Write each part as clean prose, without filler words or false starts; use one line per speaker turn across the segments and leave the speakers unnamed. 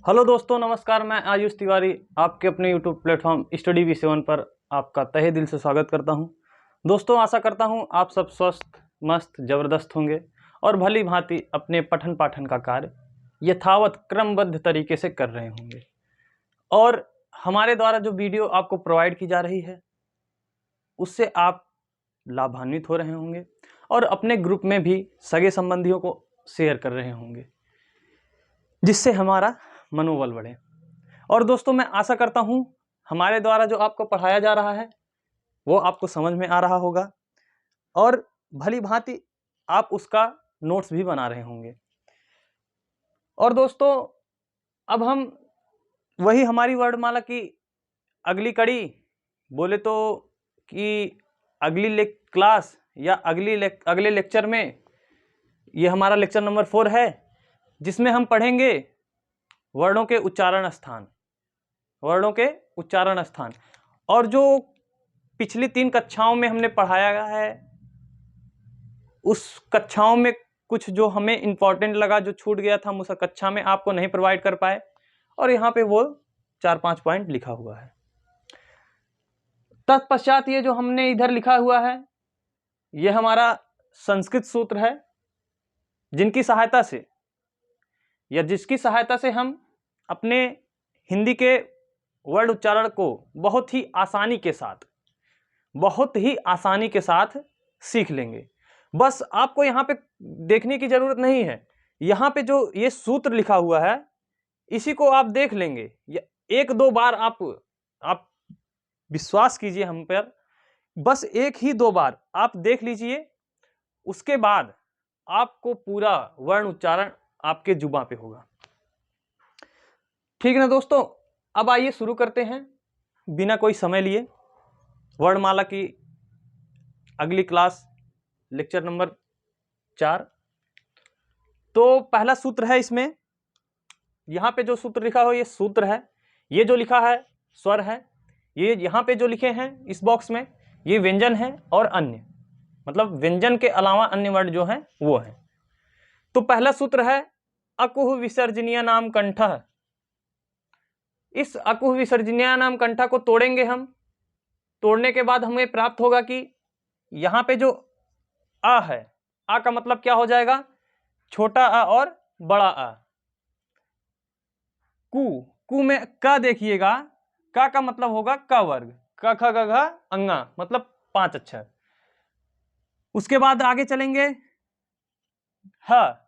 Hello दोस्तों, नमस्कार। मैं आयुष तिवारी आपके अपने यूट्यूब प्लेटफॉर्म स्टडी V7 पर आपका तहे दिल से स्वागत करता हूं। दोस्तों, आशा करता हूं आप सब स्वस्थ, मस्त, ज़बरदस्त होंगे और भली भांति अपने पठन पाठन का कार्य यथावत क्रमबद्ध तरीके से कर रहे होंगे। और हमारे द्वारा जो वीडियो आपको प्रोवाइड की जा रही है उससे आप लाभान्वित हो रहे होंगे और अपने ग्रुप में भी सगे संबंधियों को शेयर कर रहे होंगे, जिससे हमारा मनोबल बढ़े। और दोस्तों, मैं आशा करता हूं हमारे द्वारा जो आपको पढ़ाया जा रहा है वो आपको समझ में आ रहा होगा और भली भांति आप उसका नोट्स भी बना रहे होंगे। और दोस्तों, अब हम वही हमारी वर्णमाला की अगली कड़ी बोले तो कि अगली क्लास या अगले लेक्चर में, ये हमारा लेक्चर नंबर 4 है, जिसमें हम पढ़ेंगे वर्णों के उच्चारण स्थान। और जो पिछली 3 कक्षाओं में हमने पढ़ाया है उस कक्षाओं में कुछ जो हमें इम्पोर्टेंट लगा, जो छूट गया था, हम उस कक्षा में आपको नहीं प्रोवाइड कर पाए और यहाँ पे वो 4-5 पॉइंट लिखा हुआ है। तत्पश्चात ये जो हमने इधर लिखा हुआ है ये हमारा संस्कृत सूत्र है, जिनकी सहायता से या जिसकी सहायता से हम अपने हिंदी के वर्ड उच्चारण को बहुत ही आसानी के साथ सीख लेंगे। बस आपको यहाँ पे देखने की जरूरत नहीं है। यहाँ पे जो ये सूत्र लिखा हुआ है इसी को आप देख लेंगे, या 1-2 बार आप विश्वास कीजिए हम पर, बस 1 ही 2 बार आप देख लीजिए, उसके बाद आपको पूरा वर्ण उच्चारण आपके जुबान पे होगा। ठीक है ना दोस्तों, अब आइए शुरू करते हैं बिना कोई समय लिए वर्णमाला की अगली क्लास, लेक्चर नंबर 4। तो पहला सूत्र है इसमें, यहाँ पे जो सूत्र लिखा हो ये सूत्र है। ये जो लिखा है स्वर है। ये यहाँ पे जो लिखे हैं इस बॉक्स में ये व्यंजन है और अन्य, मतलब व्यंजन के अलावा अन्य वर्ड जो हैं वो है। तो पहला सूत्र है अकुह विसर्जनीय नाम कंठः। इस अकुह विसर्जनीय नाम कंठा को तोड़ेंगे हम। तोड़ने के बाद हमें प्राप्त होगा कि यहाँ पे जो आ है, आ का मतलब क्या हो जाएगा? छोटा आ और बड़ा आ। कु में क देखिएगा, का मतलब होगा क वर्ग, क ख ग घ अंगा, मतलब 5 अक्षर। उसके बाद आगे चलेंगे, ह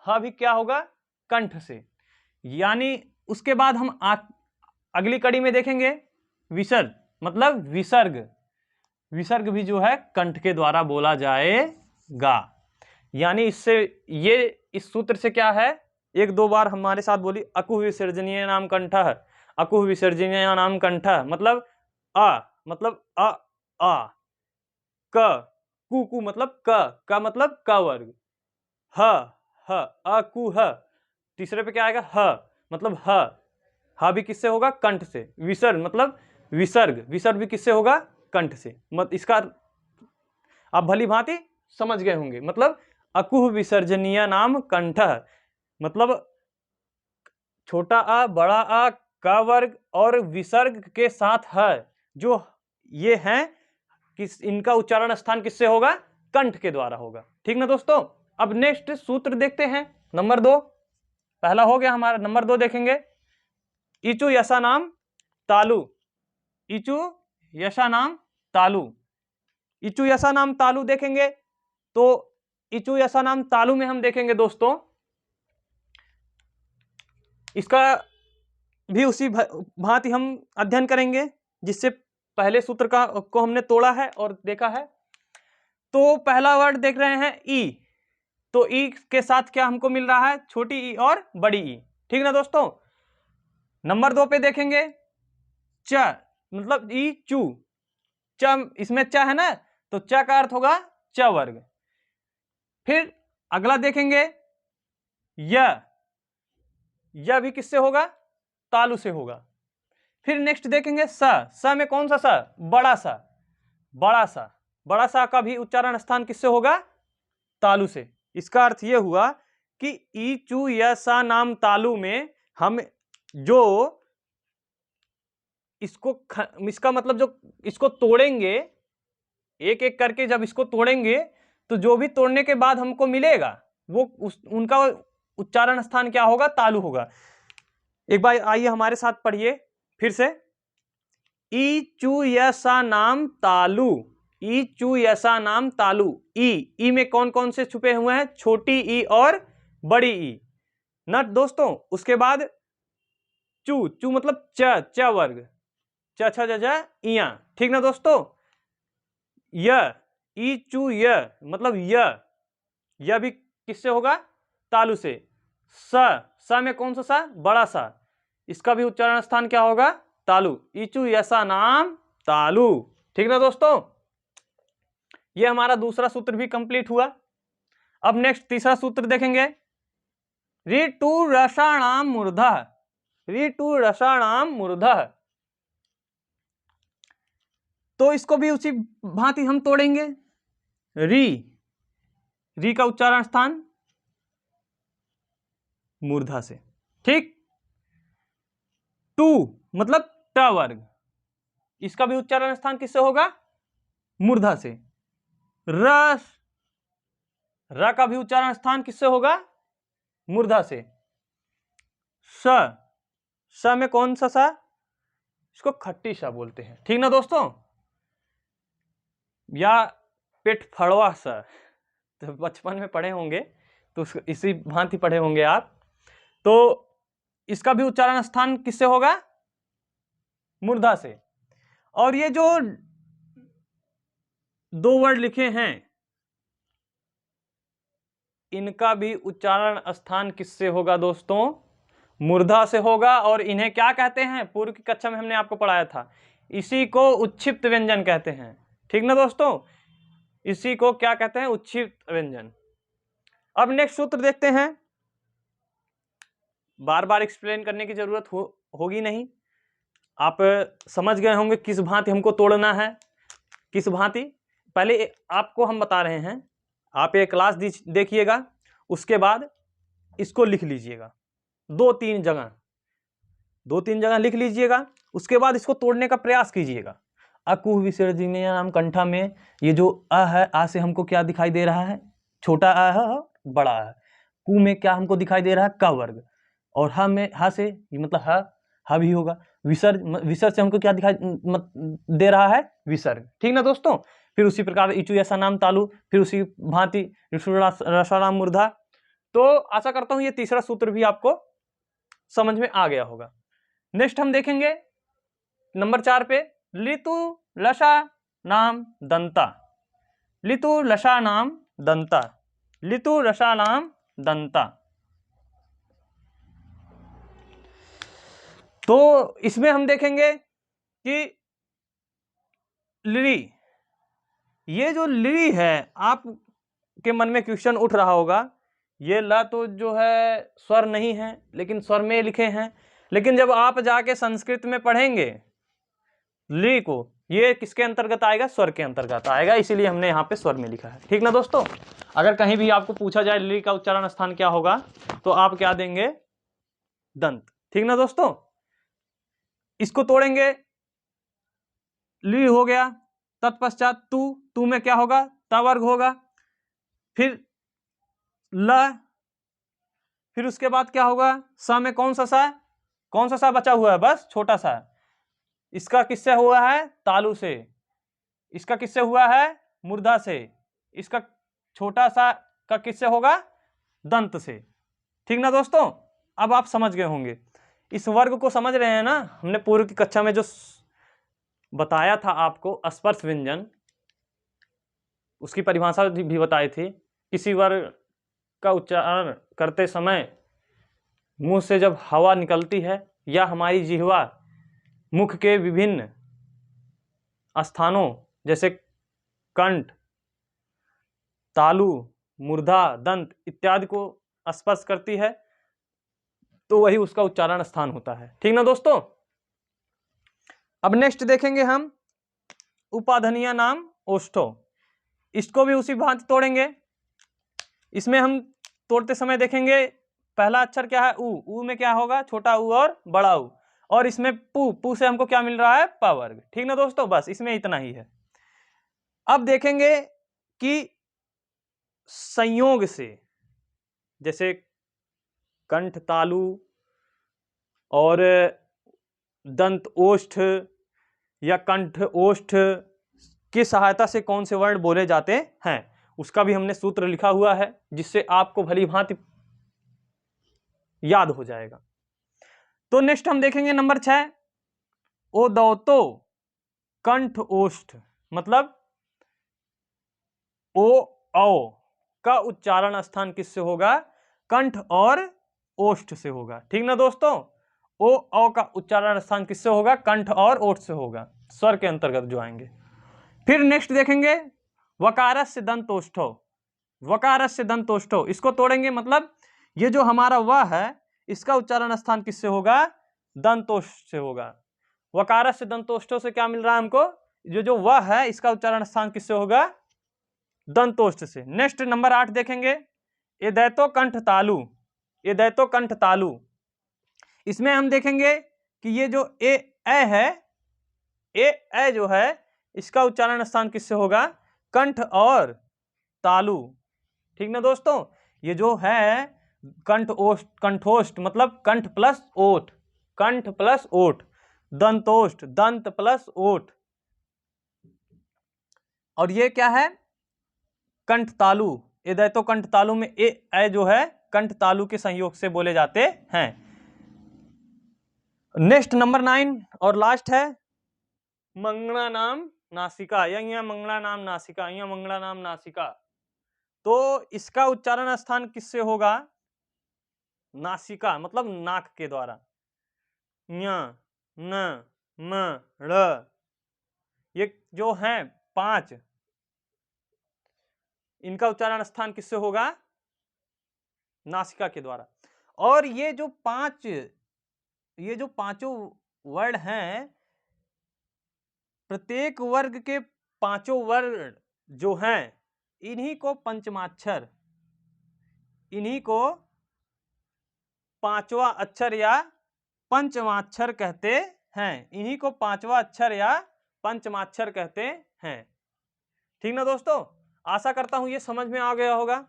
भी क्या होगा? कंठ से। यानी उसके बाद हम अगली कड़ी में देखेंगे विसर्ग, मतलब विसर्ग भी जो है कंठ के द्वारा बोला जाएगा। यानी इससे ये इस सूत्र से क्या है, 1-2 बार हमारे साथ बोली, अकुह विसर्जनीय नाम कंठः, अकुह विसर्जनीय नाम कंठः, मतलब आ, मतलब आ, कु मतलब का मतलब क वर्ग, अकु ह। तीसरे पे क्या आएगा? मतलब ह भी किससे होगा? कंठ से। विसर्ग मतलब विसर्ग भी किससे होगा? कंठ से। इसका आप भली भांति समझ गए होंगे। मतलब अकुह विसर्जनीय नाम कंठः, मतलब छोटा आ, बड़ा आ, का वर्ग और विसर्ग के साथ है, जो ये हैं कि इनका उच्चारण स्थान किससे होगा? कंठ के द्वारा होगा। ठीक ना दोस्तों। अब नेक्स्ट सूत्र देखते हैं, नंबर 2। पहला हो गया हमारा, नंबर 2 देखेंगे, इचु यशा नाम तालु। इचु यशा नाम तालु। इचु यशा नाम तालु देखेंगे तो इचु यशा नाम तालु में हम देखेंगे दोस्तों, इसका भी उसी भांति हम अध्ययन करेंगे जिससे पहले सूत्र को हमने तोड़ा है और देखा है। तो पहला वर्ड देख रहे हैं ई। तो ई के साथ क्या हमको मिल रहा है? छोटी ई और बड़ी ई। ठीक ना दोस्तों। नंबर 2 पे देखेंगे च, मतलब ई चू। च, इसमें च है ना, तो च का अर्थ होगा च वर्ग। फिर अगला देखेंगे य भी किससे होगा? तालु से होगा। फिर नेक्स्ट देखेंगे स में कौन सा सा? बड़ा सा का भी उच्चारण स्थान किससे होगा? तालु से। इसका अर्थ यह हुआ कि ई चू यसा नाम तालु में हम जो इसका मतलब जो इसको तोड़ेंगे, एक एक करके जब इसको तोड़ेंगे तो जो भी तोड़ने के बाद हमको मिलेगा वो उनका उच्चारण स्थान क्या होगा? तालु होगा। एक बार आइए हमारे साथ पढ़िए फिर से। ई चू यसा नाम तालु, ई चू यसा नाम तालु। ई में कौन कौन से छुपे हुए हैं? छोटी ई और बड़ी ई न दोस्तों। उसके बाद चू, चू मतलब च वर्ग, च छ ज इया, ठीक ना दोस्तों। य, ई चू य मतलब य भी किससे होगा? तालु से। स में कौन सा सा? बड़ा सा, इसका भी उच्चारण स्थान क्या होगा? तालु। इचु यसा नाम तालु, ठीक ना दोस्तों। ये हमारा दूसरा सूत्र भी कंप्लीट हुआ। अब नेक्स्ट तीसरा सूत्र देखेंगे। ऋतु रसाणाम मूर्धः, ऋतु रसाणाम मूर्धः। तो इसको भी उसी भांति हम तोड़ेंगे। री का उच्चारण स्थान मूर्धा से, ठीक। टू मतलब ट वर्ग, इसका भी उच्चारण स्थान किससे होगा? मूर्धा से। रस, र का भी उच्चारण स्थान किससे होगा? मूर्धा से। स में कौन सा सा? इसको खट्टी सा बोलते हैं, ठीक ना दोस्तों। या पेट फड़वा सा, तो बचपन में पढ़े होंगे तो इसी भांति पढ़े होंगे आप। तो इसका भी उच्चारण स्थान किससे होगा? मूर्धा से। और ये जो दो वर्ड लिखे हैं इनका भी उच्चारण स्थान किससे होगा दोस्तों? मूर्धा से होगा। और इन्हें क्या कहते हैं? पूर्व की कक्षा में हमने आपको पढ़ाया था, इसी को उच्छिप्त व्यंजन कहते हैं, ठीक ना दोस्तों। इसी को क्या कहते हैं? उच्छिप्त व्यंजन। अब नेक्स्ट सूत्र देखते हैं। बार बार एक्सप्लेन करने की जरूरत होगी नहीं, आप समझ गए होंगे किस भांति हमको तोड़ना है, किस भांति। पहले आपको हम बता रहे हैं, आप ये क्लास देखिएगा, उसके बाद इसको लिख लीजिएगा दो तीन जगह लिख लीजिएगा। उसके बाद इसको तोड़ने का प्रयास कीजिएगा। अकुह विसर्जनीय नाम कंठा में ये जो अ है, आ से हमको क्या दिखाई दे रहा है? छोटा अ है, बड़ा है। कु में क्या हमको दिखाई दे रहा है? क वर्ग। और ह में ह से ये मतलब ह भी होगा। विसर्ग से हमको क्या दिखाई दे रहा है? विसर्ग, ठीक ना दोस्तों। फिर उसी प्रकार इचु ऐसा नाम तालु, फिर उसी भांति रसाणाम मूर्धा। तो आशा करता हूं ये तीसरा सूत्र भी आपको समझ में आ गया होगा। नेक्स्ट हम देखेंगे नंबर 4 पे, लितु लशा नाम दंता, लितु लशा नाम दंता, लितु रसा नाम दंता। तो इसमें हम देखेंगे कि लिरी, ये जो लिरी है आपके मन में क्वेश्चन उठ रहा होगा, ये ल तो जो है स्वर नहीं है लेकिन स्वर में लिखे हैं, लेकिन जब आप जाके संस्कृत में पढ़ेंगे ली को, ये किसके अंतर्गत आएगा? स्वर के अंतर्गत आएगा, इसीलिए हमने यहाँ पे स्वर में लिखा है, ठीक ना दोस्तों। अगर कहीं भी आपको पूछा जाए ली का उच्चारण स्थान क्या होगा, तो आप क्या देंगे? दंत, ठीक ना दोस्तों। इसको तोड़ेंगे, ली हो गया, तत्पश्चात तू में क्या होगा? ता वर्ग होगा। फिर ल, फिर उसके बाद क्या होगा? सा में कौन सा सा बचा हुआ है? बस छोटा सा। इसका किससे हुआ है? तालु से। इसका किससे हुआ है? मूर्धा से। इसका छोटा सा का किससे होगा? दंत से, ठीक ना दोस्तों। अब आप समझ गए होंगे, इस वर्ग को समझ रहे हैं ना। हमने पूर्व की कक्षा में जो बताया था आपको स्पर्श व्यंजन, उसकी परिभाषा भी बताई थी। किसी वर्ग का उच्चारण करते समय मुंह से जब हवा निकलती है या हमारी जिह्वा मुख के विभिन्न स्थानों जैसे कंठ, तालु, मूर्धा, दंत इत्यादि को स्पर्श करती है, तो वही उसका उच्चारण स्थान होता है, ठीक ना दोस्तों। अब नेक्स्ट देखेंगे हम उपाधनीय नाम ओष्ठो, इसको भी उसी भांति तोड़ेंगे। इसमें हम तोड़ते समय देखेंगे पहला अक्षर क्या है ऊ में क्या होगा छोटा ऊ और बड़ा ऊ, और इसमें पू से हमको क्या मिल रहा है प वर्ग। ठीक ना दोस्तों, बस इसमें इतना ही है। अब देखेंगे कि संयोग से, जैसे कंठ तालु और दंत ओष्ठ या कंठ ओष्ठ की सहायता से कौन से वर्ण बोले जाते हैं, उसका भी हमने सूत्र लिखा हुआ है, जिससे आपको भली भांति याद हो जाएगा। तो नेक्स्ट हम देखेंगे नंबर 6, ओदौतो कंठ ओष्ठ, मतलब ओ औ का उच्चारण स्थान किससे होगा, कंठ और ओष्ठ से होगा। ठीक ना दोस्तों, ओ औ का उच्चारण स्थान किससे होगा, कंठ और ओष्ठ से होगा, स्वर के अंतर्गत जो आएंगे। फिर नेक्स्ट देखेंगे वकारस्य दंतोष्ठो, वकारस्य दंतोष्ठो, इसको तोड़ेंगे, मतलब ये जो हमारा व है इसका उच्चारण स्थान किससे होगा, दंतोष्ठ से होगा। वकारस्य दंतोष्ठो से क्या मिल रहा है हमको, जो व है इसका उच्चारण स्थान किससे होगा, दंतोष्ठ से। नेक्स्ट नंबर 8 देखेंगे एदैतो कंठ तालु, एदैतो कंठ तालु, इसमें हम देखेंगे कि ये जो ए है, ए जो है इसका उच्चारण स्थान किससे होगा, कंठ और तालु। ठीक ना दोस्तों, ये जो है कंठ ओष्ठ, कंठोष्ठ मतलब कंठ प्लस ओठ, कंठ प्लस ओठ, दंतोष्ठ दंत प्लस ओठ, और ये क्या है कंठ तालु। एदैतो कंठ तालु में ए जो है कंठ तालु के संयोग से बोले जाते हैं। नेक्स्ट नंबर 9 और लास्ट है मंगला नाम नासिका, या मंगला नाम नासिका, या मंगला नाम नासिका। तो इसका उच्चारण स्थान किससे होगा, नासिका मतलब नाक के द्वारा, ञ न म ड़, ये जो है 5, इनका उच्चारण स्थान किससे होगा, नासिका के द्वारा। और ये जो पांचों वर्ण हैं, प्रत्येक वर्ग के पांचों वर्ण जो हैं इन्हीं को पंचमाक्षर, इन्हीं को पांचवा अक्षर या पंचमाक्षर कहते हैं, इन्हीं को पांचवा अक्षर या पंचमाक्षर कहते हैं। ठीक ना दोस्तों, आशा करता हूं ये समझ में आ गया होगा।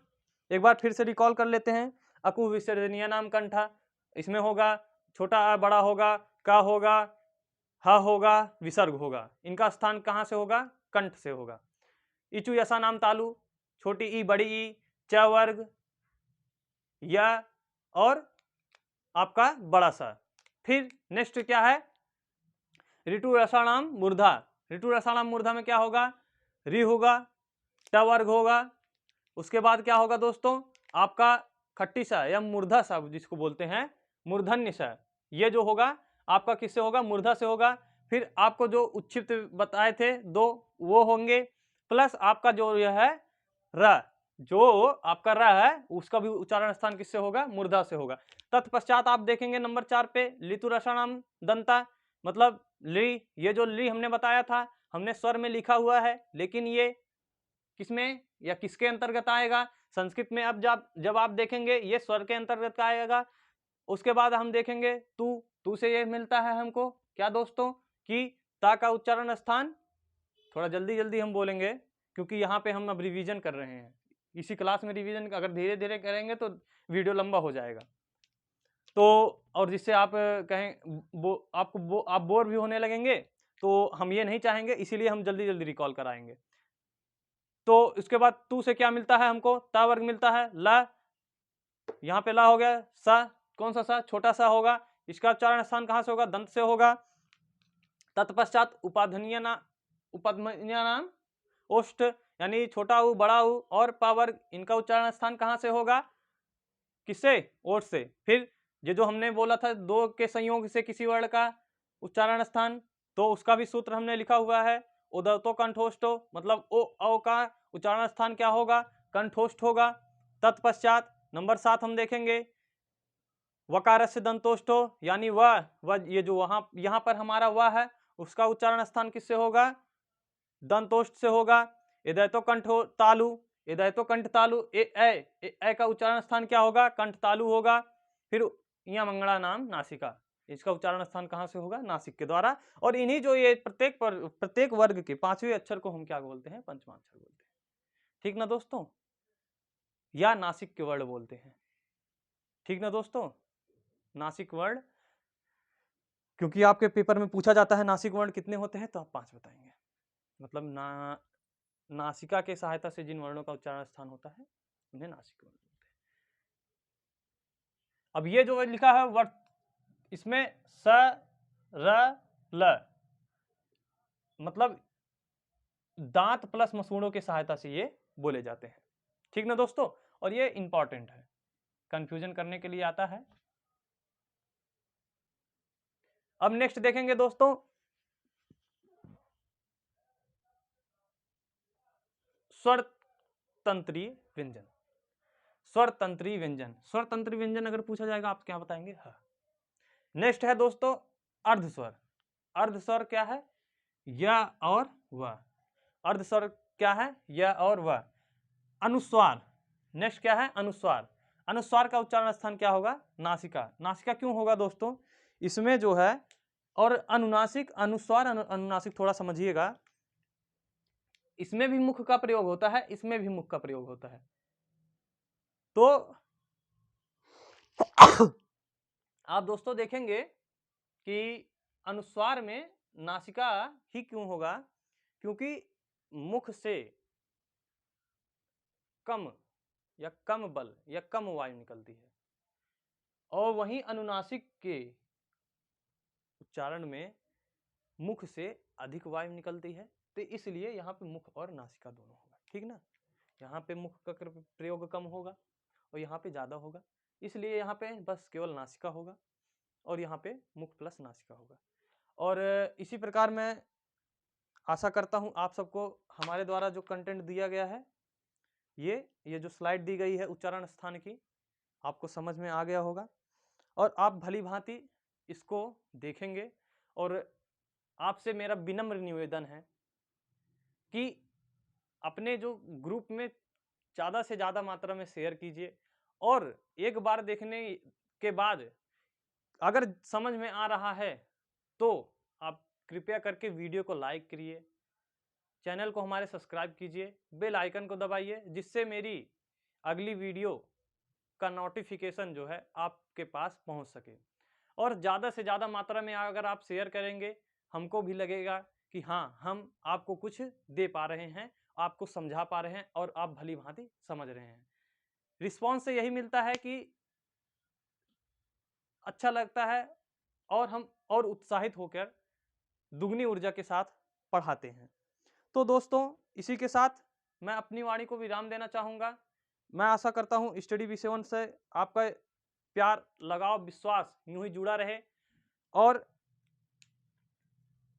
एक बार फिर से रिकॉल कर लेते हैं। अकु विसर्जनीय नाम कंठा, इसमें होगा छोटा आ बड़ा होगा, का होगा, ह होगा, विसर्ग होगा, इनका स्थान कहाँ से होगा, कंठ से होगा। इचु यसा नाम तालु, छोटी ई बड़ी ई, च वर्ग, या और आपका बड़ा सा। फिर नेक्स्ट क्या है, ऋतु रसाणाम मूर्धा, ऋतु रसाणाम मूर्धा में क्या होगा, री होगा, ट वर्ग होगा, उसके बाद क्या होगा दोस्तों आपका खट्टी सा या मूर्धा सा जिसको बोलते हैं, मूर्धन्य सा, ये जो होगा आपका किससे होगा, मूर्धा से होगा। फिर आपको जो उच्छिप्त बताए थे 2 वो होंगे, प्लस आपका जो यह है र, जो आपका र है उसका भी उच्चारण स्थान किससे होगा, मूर्धा से होगा। तत्पश्चात आप देखेंगे नंबर 4 पे लितु रसाणाम दंता, मतलब ली, ये जो ली हमने बताया था हमने स्वर में लिखा हुआ है, लेकिन ये किसमें या किसके अंतर्गत आएगा, संस्कृत में। अब जब आप देखेंगे ये स्वर के अंतर्गत आएगा। उसके बाद हम देखेंगे तू से ये मिलता है हमको क्या दोस्तों, कि ता का उच्चारण स्थान, थोड़ा जल्दी जल्दी हम बोलेंगे क्योंकि यहाँ पे हम अब रिवीजन कर रहे हैं। इसी क्लास में रिवीजन अगर धीरे धीरे करेंगे तो वीडियो लंबा हो जाएगा, तो और जिससे आप कहें आप बोर भी होने लगेंगे, तो हम ये नहीं चाहेंगे, इसीलिए हम जल्दी जल्दी रिकॉल कराएंगे। तो इसके बाद तू से क्या मिलता है हमको, ता वर्ग मिलता है, ला, यहाँ पे ला हो गया, सा कौन सा सा, छोटा सा होगा, इसका उच्चारण स्थान कहाँ से होगा, दंत से होगा। तत्पश्चात उपाधनीय नाम ओष्ठ, यानी छोटा ऊ बड़ा ऊ और पा वर्ग, इनका उच्चारण स्थान कहाँ से होगा, किससे, ओठ से। फिर ये जो हमने बोला था 2 के संयोग से किसी वर्ण का उच्चारण स्थान, तो उसका भी सूत्र हमने लिखा हुआ है, उदतो कंठोष्ठो, मतलब ओ औ का उच्चारण स्थान क्या होगा, कंठोष्ठ होगा। तत्पश्चात नंबर 7 हम देखेंगे वकारस्य दंतोष्ठो, यानी वह ये जो यहाँ पर हमारा वह है उसका उच्चारण स्थान किससे होगा, दंतोष्ठ से होगा। एदैतो कंठो तालु, एदाय तो कंठ तालु, ए का उच्चारण स्थान क्या होगा? कंठ तालु होगा। फिर यहाँ मंगला नाम नासिका, इसका उच्चारण स्थान कहाँ से होगा? नासिक के द्वारा। और इन्हीं जो ये प्रत्येक वर्ग के 5वें अक्षर को हम क्या बोलते हैं? पंचमाक्षर बोलते हैं। ठीक ना दोस्तों? या नासिक के वर्ण बोलते हैं। ठीक ना दोस्तों? नासिक वर्ण, क्योंकि आपके पेपर में पूछा जाता है नासिक वर्ण कितने होते हैं, तो आप 5 बताएंगे। मतलब नासिका के सहायता से जिन वर्णों का उच्चारण स्थान होता है उन्हें नासिक वर्ण बोलते हैं। अब ये जो लिखा है वर्त, इसमें स र ल, मतलब दांत प्लस मसूड़ों की सहायता से ये बोले जाते हैं। ठीक ना दोस्तों? और ये इंपॉर्टेंट है, कंफ्यूजन करने के लिए आता है। अब नेक्स्ट देखेंगे दोस्तों, स्वर तंत्री व्यंजन। स्वर तंत्री व्यंजन, स्वर तंत्री व्यंजन अगर पूछा जाएगा आप क्या बताएंगे? हाँ। नेक्स्ट है दोस्तों अर्धस्वर। अर्धस्वर क्या है? या और व। अर्धस्वर क्या है? या और व। अनुस्वार, नेक्स्ट क्या है? अनुस्वार। अनुस्वार का उच्चारण स्थान क्या होगा? नासिका। नासिका क्यों होगा दोस्तों? इसमें जो है, और अनुनासिक, अनुस्वार, अनुनासिक थोड़ा समझिएगा, इसमें भी मुख का प्रयोग होता है, इसमें भी मुख का प्रयोग होता है। तो आप दोस्तों देखेंगे कि अनुस्वार में नासिका ही क्यों होगा? क्योंकि मुख से कम या कम बल या कम वायु निकलती है, और वहीं अनुनासिक के उच्चारण में मुख से अधिक वायु निकलती है, तो इसलिए यहाँ पे मुख और नासिका दोनों होगा। ठीक ना? यहाँ पे मुख का प्रयोग कम होगा और यहाँ पे ज्यादा होगा, इसलिए यहाँ पे बस केवल नासिका होगा और यहाँ पे मुख प्लस नासिका होगा। और इसी प्रकार मैं आशा करता हूँ आप सबको हमारे द्वारा जो कंटेंट दिया गया है, ये जो स्लाइड दी गई है उच्चारण स्थान की, आपको समझ में आ गया होगा और आप भली भांति इसको देखेंगे। और आपसे मेरा विनम्र निवेदन है कि अपने जो ग्रुप में ज़्यादा से ज़्यादा मात्रा में शेयर कीजिए, और एक बार देखने के बाद अगर समझ में आ रहा है तो आप कृपया करके वीडियो को लाइक करिए, चैनल को हमारे सब्सक्राइब कीजिए, बेल आइकन को दबाइए, जिससे मेरी अगली वीडियो का नोटिफिकेशन जो है आपके पास पहुंच सके। और ज़्यादा से ज़्यादा मात्रा में अगर आप शेयर करेंगे, हमको भी लगेगा कि हाँ, हम आपको कुछ दे पा रहे हैं, आपको समझा पा रहे हैं और आप भली भांति समझ रहे हैं। रिस्पॉन्स से यही मिलता है कि अच्छा लगता है और हम और उत्साहित होकर दुगनी ऊर्जा के साथ पढ़ाते हैं। तो दोस्तों इसी के साथ मैं अपनी वाणी को विराम देना चाहूँगा। मैं आशा करता हूँ स्टडी V7 से आपका प्यार, लगाव, विश्वास यूं ही जुड़ा रहे, और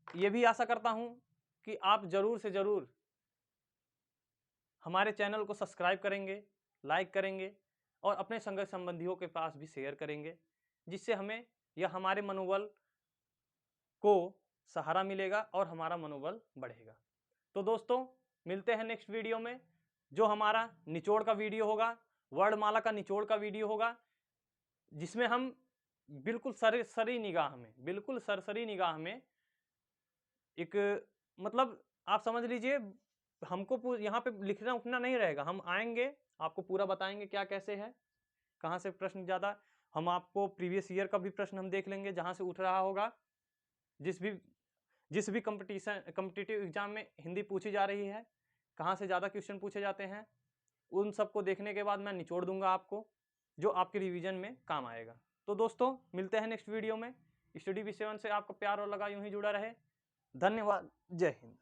ये भी आशा करता हूँ कि आप जरूर से जरूर हमारे चैनल को सब्सक्राइब करेंगे, लाइक करेंगे और अपने संग संबंधियों के पास भी शेयर करेंगे, जिससे हमें या हमारे मनोबल को सहारा मिलेगा और हमारा मनोबल बढ़ेगा। तो दोस्तों मिलते हैं नेक्स्ट वीडियो में, जो हमारा निचोड़ का वीडियो होगा, वर्णमाला का निचोड़ का वीडियो होगा, जिसमें हम बिल्कुल सरसरी निगाह में एक, मतलब आप समझ लीजिए, हमको यहाँ पे लिखना उठना नहीं रहेगा, हम आएंगे आपको पूरा बताएंगे क्या कैसे है, कहाँ से प्रश्न ज़्यादा, हम आपको प्रीवियस ईयर का भी प्रश्न हम देख लेंगे जहाँ से उठ रहा होगा, जिस भी कॉम्पिटिटिव एग्जाम में हिंदी पूछी जा रही है, कहाँ से ज़्यादा क्वेश्चन पूछे जाते हैं, उन सबको देखने के बाद मैं निचोड़ दूंगा आपको, जो आपके रिवीजन में काम आएगा। तो दोस्तों मिलते हैं नेक्स्ट वीडियो में। स्टडी V7 से आपका प्यार और लगा यूं ही जुड़ा रहे। धन्यवाद। जय हिंद।